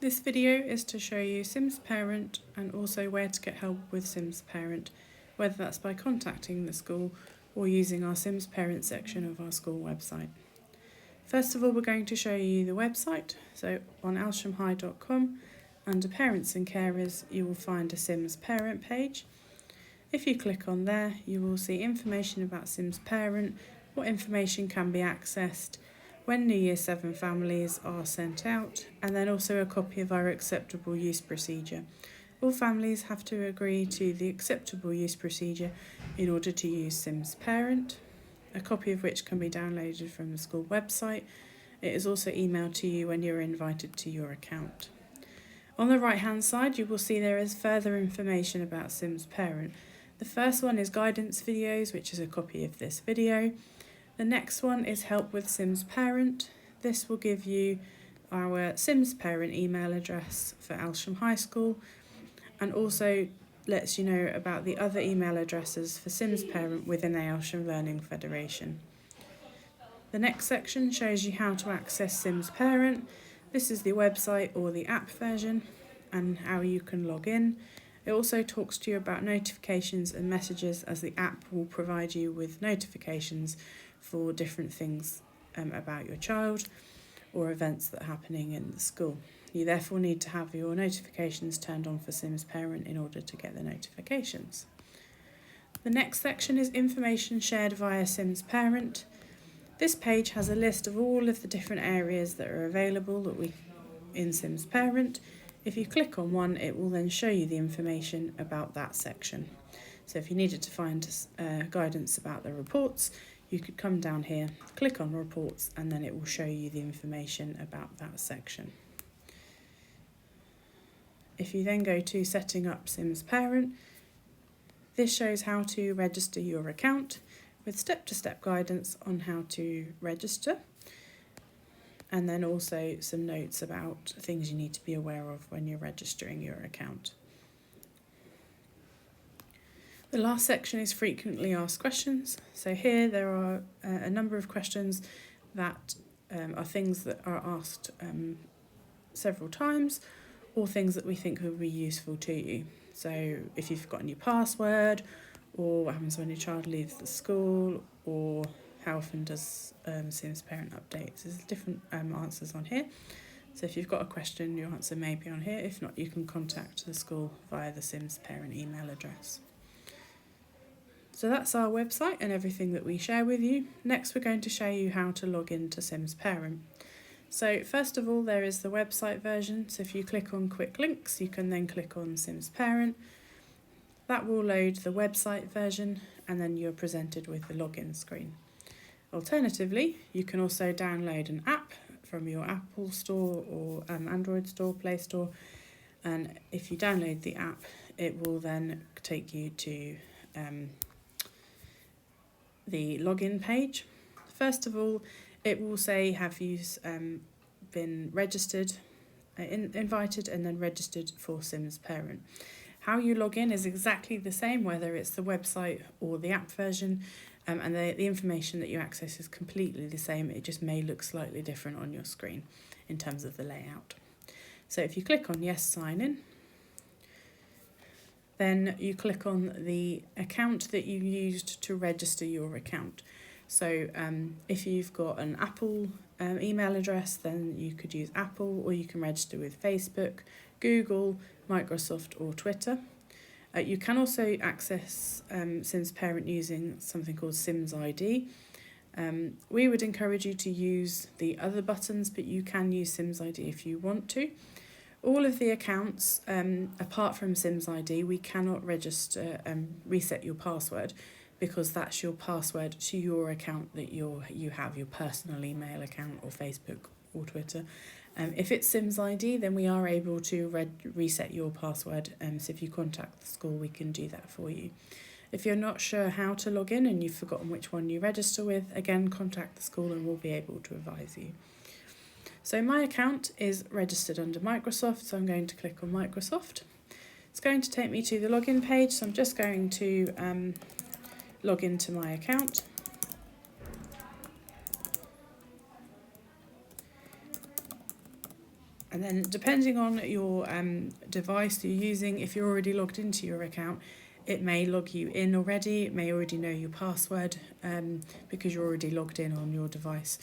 This video is to show you SIMS Parent and also where to get help with SIMS Parent, whether that's by contacting the school or using our SIMS Parent section of our school website. First of all, we're going to show you the website. So on aylshamhigh.com, under Parents and Carers, you will find a SIMS Parent page. If you click on there, you will see information about SIMS Parent, what information can be accessed, when new Year 7 families are sent out, and then also a copy of our acceptable use procedure. All families have to agree to the acceptable use procedure in order to use SIMS Parent, a copy of which can be downloaded from the school website. It is also emailed to you when you're invited to your account. On the right hand side, you will see there is further information about SIMS Parent. The first one is guidance videos, which is a copy of this video. The next one is help with SIMS Parent. This will give you our SIMS Parent email address for Aylsham High School and also lets you know about the other email addresses for SIMS Parent within the Aylsham Learning Federation. The next section shows you how to access SIMS Parent. This is the website or the app version and how you can log in. It also talks to you about notifications and messages, as the app will provide you with notifications for different things about your child or events that are happening in the school. You therefore need to have your notifications turned on for SIMS Parent in order to get the notifications. The next section is information shared via SIMS Parent. This page has a list of all of the different areas that are available in SIMS Parent. If you click on one, it will then show you the information about that section. So if you needed to find guidance about the reports, you could come down here, click on reports, and then it will show you the information about that section. If you then go to setting up SIMS Parent, this shows how to register your account with step-to-step guidance on how to register, and then also some notes about things you need to be aware of when you're registering your account. The last section is frequently asked questions. So here there are a number of questions that are things that are asked several times, or things that we think will be useful to you. So if you've forgotten your password, or what happens when your child leaves the school, or how often does SIMS Parent updates. There's different answers on here. So if you've got a question, your answer may be on here. If not, you can contact the school via the SIMS Parent email address. So that's our website and everything that we share with you. Next, we're going to show you how to log into SIMS Parent. So first of all, there is the website version. So if you click on quick links, you can then click on SIMS Parent. That will load the website version, and then you're presented with the login screen. Alternatively, you can also download an app from your Apple Store or Android Store, Play Store, and if you download the app, it will then take you to the login page. First of all, it will say, have you been registered, invited and then registered for SIMS Parent. How you log in is exactly the same, whether it's the website or the app version, and the information that you access is completely the same. It just may look slightly different on your screen in terms of the layout. So if you click on Yes, Sign In, then you click on the account that you used to register your account. So if you've got an Apple email address, then you could use Apple, or you can register with Facebook, Google, Microsoft or Twitter. You can also access SIMS Parent using something called SIMS ID. We would encourage you to use the other buttons, but you can use SIMS ID if you want to. All of the accounts, apart from SIMS ID, we cannot register and reset your password, because that's your password to your account that you have, your personal email account or Facebook or Twitter. If it's SIMS ID, then we are able to reset your password, so if you contact the school, we can do that for you. If you're not sure how to log in and you've forgotten which one you register with, again, contact the school and we'll be able to advise you. So my account is registered under Microsoft, so I'm going to click on Microsoft. It's going to take me to the login page, so I'm just going to log into my account. And then depending on your device you're using, if you're already logged into your account, it may log you in already. It may already know your password because you're already logged in on your device.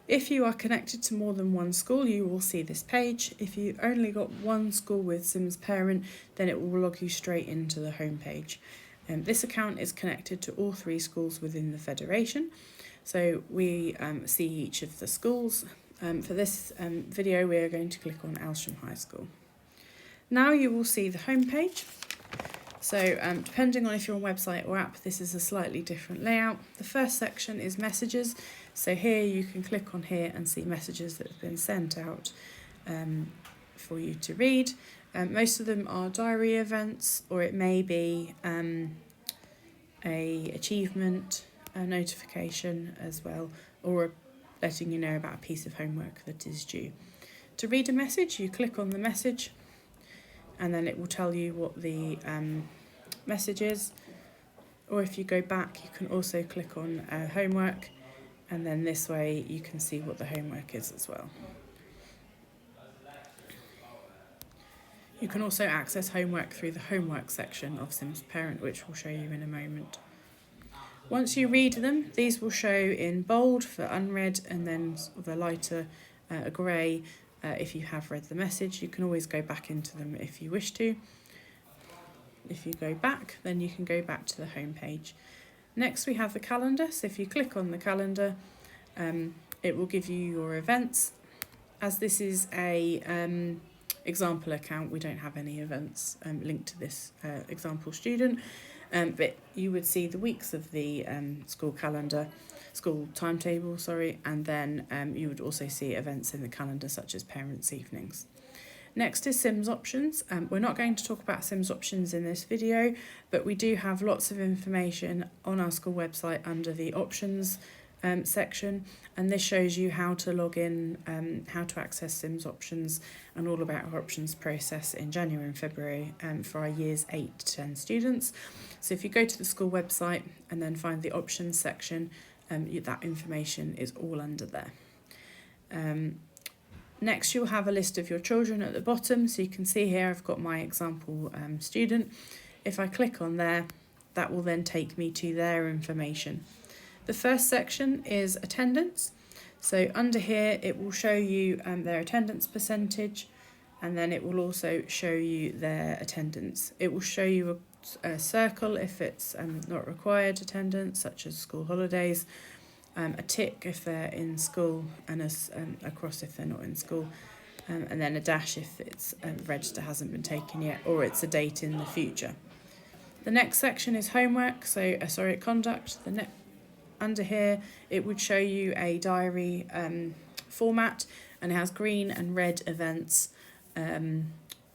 If you are connected to more than one school, you will see this page. If you only got one school with SIMS Parent, then it will log you straight into the home page. This account is connected to all 3 schools within the Federation. So we see each of the schools. For this video, we are going to click on Aylsham High School. Now you will see the home page. So depending on if you're on website or app, this is a slightly different layout. The first section is messages. So here you can click on here and see messages that have been sent out for you to read. Most of them are diary events, or it may be a achievement, a notification as well, or letting you know about a piece of homework that is due. To read a message, you click on the message and then it will tell you what the message is. Or if you go back, you can also click on homework, and then this way you can see what the homework is as well. You can also access homework through the homework section of SIMS Parent, which we'll show you in a moment. Once you read them, these will show in bold for unread, and then sort of a lighter grey if you have read the message. You can always go back into them if you wish to. If you go back, then you can go back to the home page. Next we have the calendar. So if you click on the calendar, it will give you your events. As this is a example account, we don't have any events linked to this example student, but you would see the weeks of the school timetable, and then you would also see events in the calendar such as parents' evenings. Next is SIMS options. We're not going to talk about SIMS options in this video, but we do have lots of information on our school website under the options section, and this shows you how to log in, how to access SIMS options, and all about our options process in January and February for our years 8 to 10 students. So if you go to the school website and then find the options section, that information is all under there. Next, you'll have a list of your children at the bottom. So you can see here I've got my example student. If I click on there, that will then take me to their information. The first section is attendance. So under here, it will show you their attendance percentage, and then it will also show you their attendance. It will show you a circle if it's not required attendance, such as school holidays, a tick if they're in school, and a cross if they're not in school, and then a dash if it's register hasn't been taken yet, or it's a date in the future. The next section is homework, conduct. Under here, it would show you a diary format, and it has green and red events,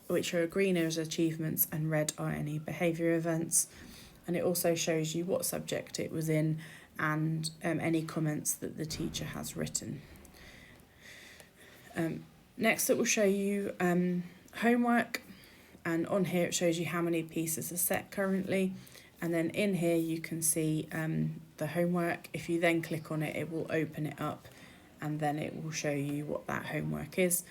which are green as achievements and red are any behaviour events. And it also shows you what subject it was in and any comments that the teacher has written. Next, it will show you homework, and on here it shows you how many pieces are set currently. And then in here you can see the homework. If you then click on it, it will open it up, and then it will show you what that homework is.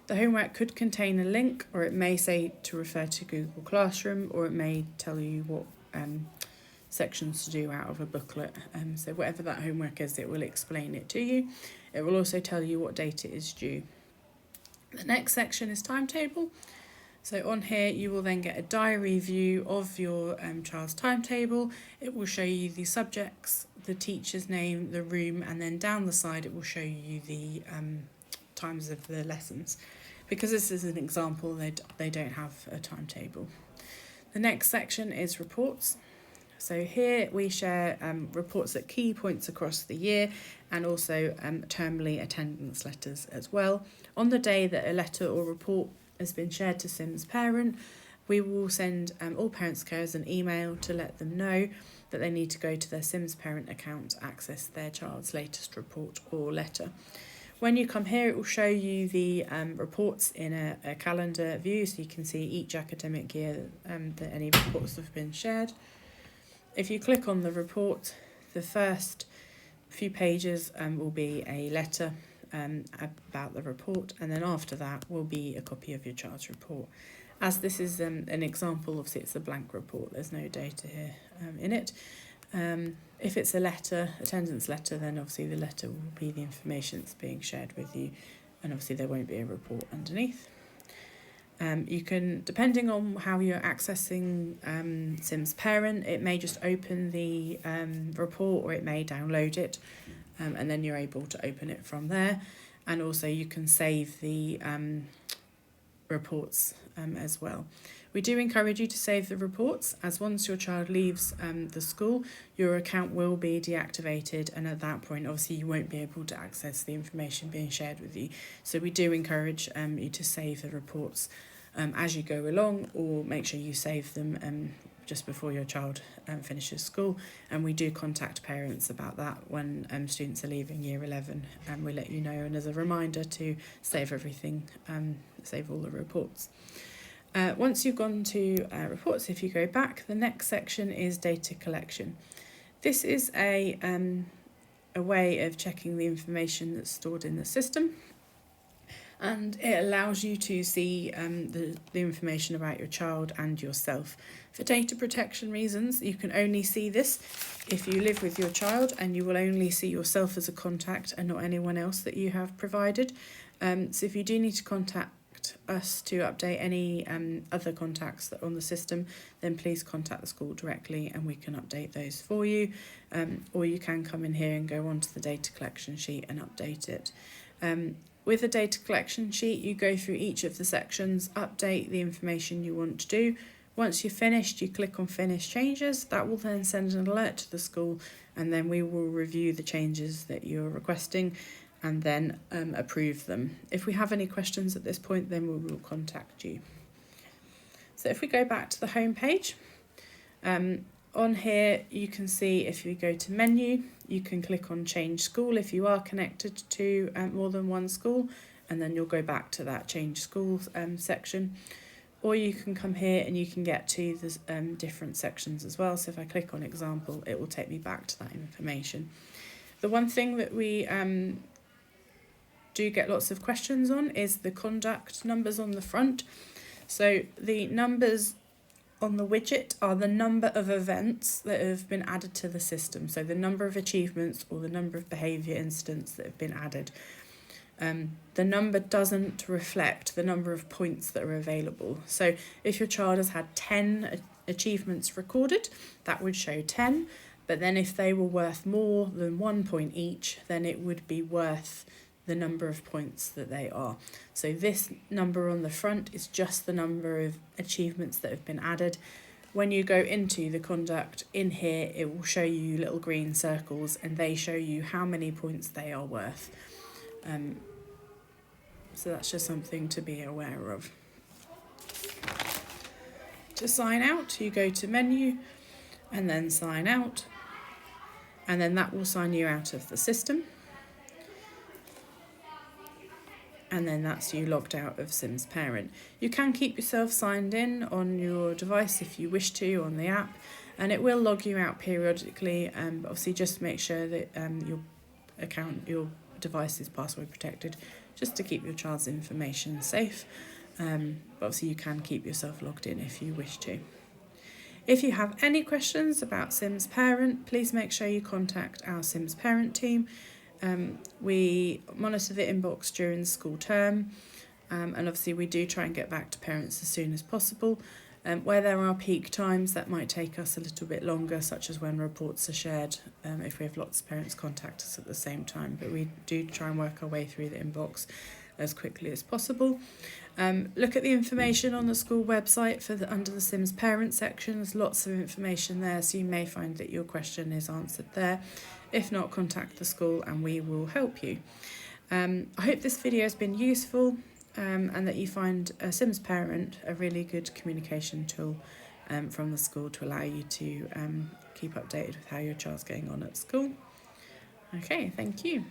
The homework could contain a link, or it may say to refer to Google Classroom, or it may tell you what sections to do out of a booklet. So whatever that homework is, it will explain it to you. It will also tell you what date it is due. The next section is timetable. So on here you will then get a diary view of your child's timetable. It will show you the subjects, the teacher's name, the room, and then down the side it will show you the times of the lessons. Because this is an example, they don't have a timetable. The next section is reports. So here we share reports at key points across the year, and also termly attendance letters as well. On the day that a letter or report has been shared to SIMS Parent, we will send all parents' carers an email to let them know that they need to go to their SIMS Parent account to access their child's latest report or letter. When you come here, it will show you the reports in a calendar view, so you can see each academic year that any reports have been shared. If you click on the report, the first few pages will be a letter, about the report, and then after that will be a copy of your child's report. As this is an example, obviously it's a blank report, there's no data here in it. If it's a letter, attendance letter, then obviously the letter will be the information that's being shared with you, and obviously there won't be a report underneath. You can, depending on how you're accessing SIMS Parent, it may just open the report, or it may download it, and then you're able to open it from there. And also you can save the reports as well. We do encourage you to save the reports, as once your child leaves the school, your account will be deactivated, and at that point obviously you won't be able to access the information being shared with you. So we do encourage you to save the reports as you go along, or make sure you save them just before your child finishes school. And we do contact parents about that when students are leaving year 11, and we let you know, and as a reminder to save everything, save all the reports. Once you've gone to reports, if you go back, the next section is data collection. This is a way of checking the information that's stored in the system, and it allows you to see the information about your child and yourself. For data protection reasons, you can only see this if you live with your child, and you will only see yourself as a contact and not anyone else that you have provided. So if you do need to contact us to update any other contacts that are on the system, then please contact the school directly and we can update those for you, or you can come in here and go onto the data collection sheet and update it. With the data collection sheet, you go through each of the sections, update the information you want to do. Once you're finished, you click on Finish Changes. That will then send an alert to the school, and then we will review the changes that you're requesting and then approve them. If we have any questions at this point, then we will contact you. So if we go back to the home page, on here you can see, if you go to menu, you can click on Change School if you are connected to more than one school, and then you'll go back to that Change Schools section. Or you can come here and you can get to the different sections as well. So if I click on Example, it will take me back to that information. The one thing that we do get lots of questions on is the conduct numbers on the front. So the numbers on the widget are the number of events that have been added to the system. So the number of achievements or the number of behaviour incidents that have been added. The number doesn't reflect the number of points that are available. So if your child has had 10 achievements recorded, that would show 10. But then if they were worth more than 1 point each, then it would be worth the number of points that they are. So this number on the front is just the number of achievements that have been added. When you go into the conduct, in here it will show you little green circles, and they show you how many points they are worth. So that's just something to be aware of. To sign out, you go to menu and then sign out, and then that will sign you out of the system. And then that's you logged out of SIMS Parent. You can keep yourself signed in on your device if you wish to on the app, and it will log you out periodically. But obviously just make sure that your device is password protected, just to keep your child's information safe. But obviously you can keep yourself logged in if you wish to. If you have any questions about SIMS Parent, please make sure you contact our SIMS Parent team. We monitor the inbox during the school term, and obviously we do try and get back to parents as soon as possible. Where there are peak times, that might take us a little bit longer, such as when reports are shared, if we have lots of parents contact us at the same time. But we do try and work our way through the inbox as quickly as possible. Look at the information on the school website under the SIMS Parent section. There's lots of information there, so you may find that your question is answered there. If not, contact the school and we will help you. I hope this video has been useful, and that you find SIMS Parent a really good communication tool from the school to allow you to keep updated with how your child's getting on at school. Okay, thank you.